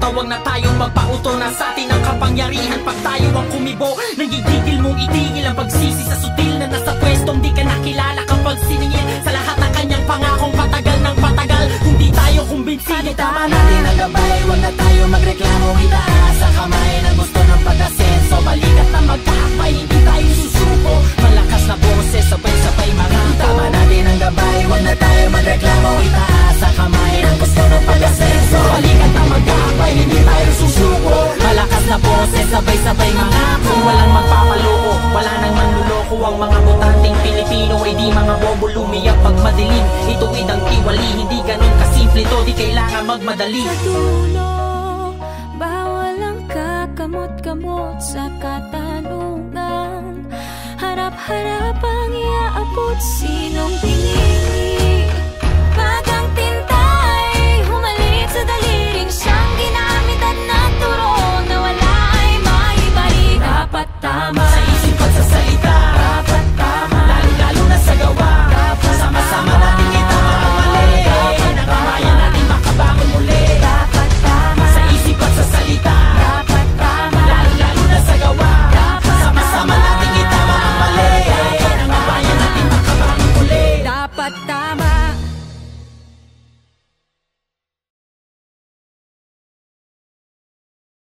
Wag na tayong magpauto na sa atin ang kapangyarihan. Pag tayo ang kumibo, nagigigil mong itigil ang pagsisi sa sutil na nasa pwestong di ka nakilala. Kapag siningil sa lahat ng kanyang pangakong patagal ng patagal, kung di tayo kumbinsido, tama natin ang gabay. Wag na tayo magreklamo, itaas sa kamay ng gusto ng pag-asenso. Balikat na magkakapay, hindi tayo susuko. Malakas na boses, sabay-sabay mga tama natin ang gabay. Wag na tayo magreklamo, itaas sa kamay ng gusto ng pag-asenso. Balikat na magkakapay, hindi tayo susuko. Malakas na boses, sabay-sabay mga kung walang magpapaloko, wala nang manluloko. Ang mga botanteng Pilipino ay di mga bobo lumiyak pag madilim. Ituwid ang tiwali, hindi ganun kasimple to, di kailangan magmadali. Sa dulo, bawal ang kakamot-kamot sa katanungan. Harap-harap ang iaabot, sinong pinili